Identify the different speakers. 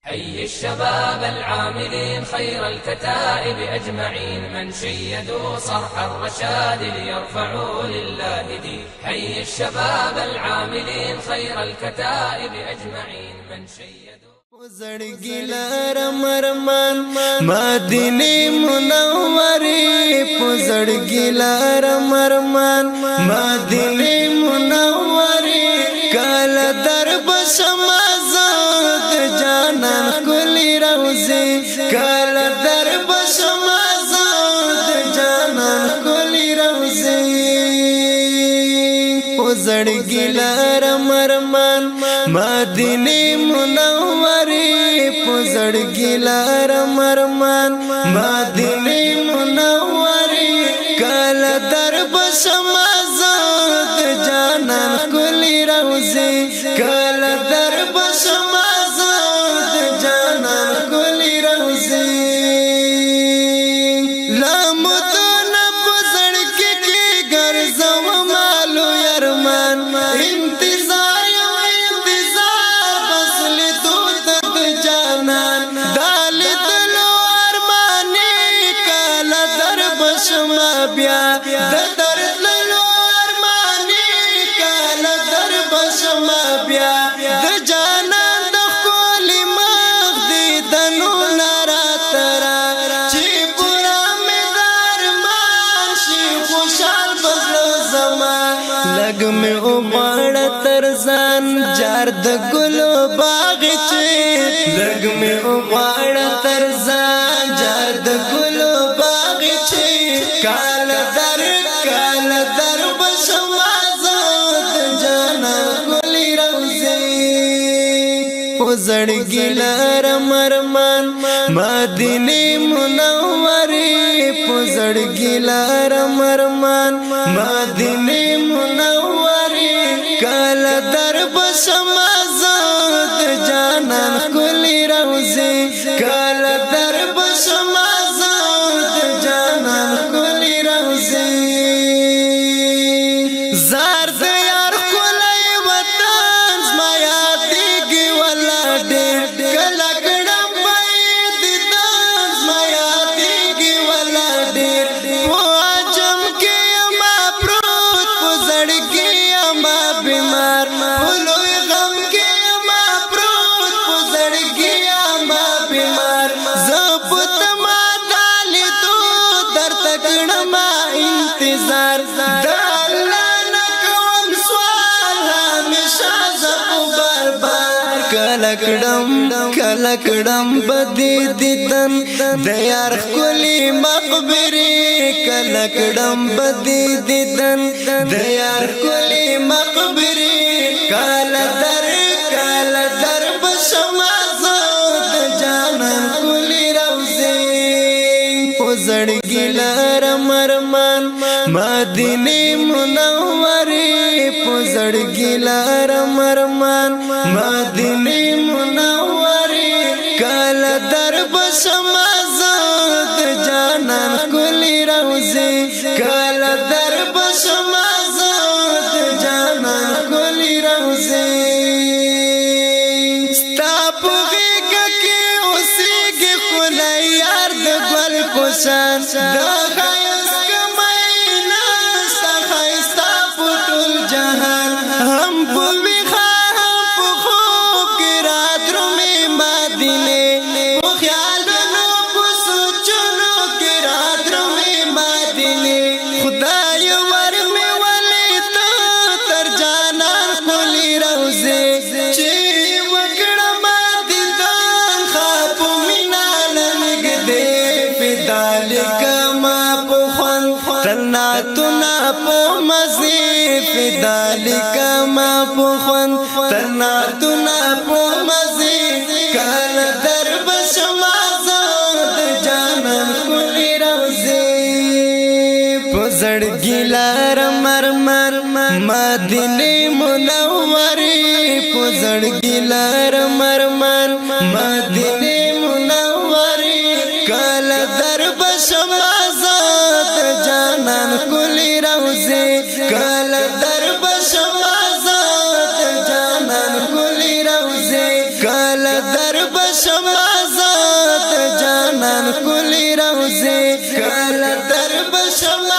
Speaker 1: حي الشباب العاملين خير الكتائب أجمعين من شيدوا صرح الرشاد ليرفعوا لله دين. حي الشباب العاملين خير الكتائب أجمعين من شيدوا
Speaker 2: زړګي لارم ارمان مدینه منوره په زړګي لارم ارمان مدینه منوره کله درب شمازات جانان کلی روزي کله درب شمازات جانان کلی روزي په زړګي لارم ارمان مدینه منوره زړګي لارم ارمان مدینه منوره کله درب شمازات جانان کلی روزي کله درب شمازات جانان کلی روزي لامدون پزړکی کې ګرځو مالو ارمان انتظار شما بیا د درد للو ارمانی کاله درب شما بیا د جانان د خولي مخ دی د نولارا ترا چې پورا مدار ماشي خوشحال بزلو زما لګ می او غړ ترزان جار د ګلو باغ چې لګ می او غړ ترزان جار د ګلو باغ چې کال در بشمازات جانا کلی روزي زړګي لارم ارمان مدینه منوره زړګي لارم ارمان مدینه منوره کال در بشمازات جانا کلی روزي کال در بشمازات جانا زار د یار کولای وطن زما یادېږي ولا ډېر کله کړم باید دان زما یادېږي ولا ډېر په عجم کې ما پروت په زړګي ما بیمار په لوی غم کې ما پروت په زړګي ما بیمار زه په تما دالې تو درته کړم انتظار کله کړم بدی دیدن د یار خلی مقبره کله کړم بدی دیدن د یار خلی مقبره کله در بشمازات جانان کلی روزي زړګي لارم ارمان مدینه منوره زړګي لارم ارمان مدینه منوره کله درب شمازات جانان کلی روزي کله درب شمازات جانان کلی روزي ستا په غېږ کې اوسېږي ښکلی یار د ګل پوشان د ښایست کمینه ستا ښایسته په ټول جهان هم په ویښه هم په خوب کې رادرومې مدینې په خیالونو په سوچونو کې رادرومې مدینې خدای ورمې ولې ته تر جانان ښکلې روزې چې وکړم دیدن ښه په مینه له نږدې فدا لیکمه په خوند تناتونه په مزې فدا لیکمه په خوند تناتونه په مزې کله در بشمازات جانان کلی روزي په زړګي لارم ارمان مدینه منوره په زړګي لارم ارمان مدینه منوره کله در بشمازات جانان کلی روزي کله در بشمازات جانان کلی روزي کله در بش بشمازات جانان کلی روزی کل در بشمازات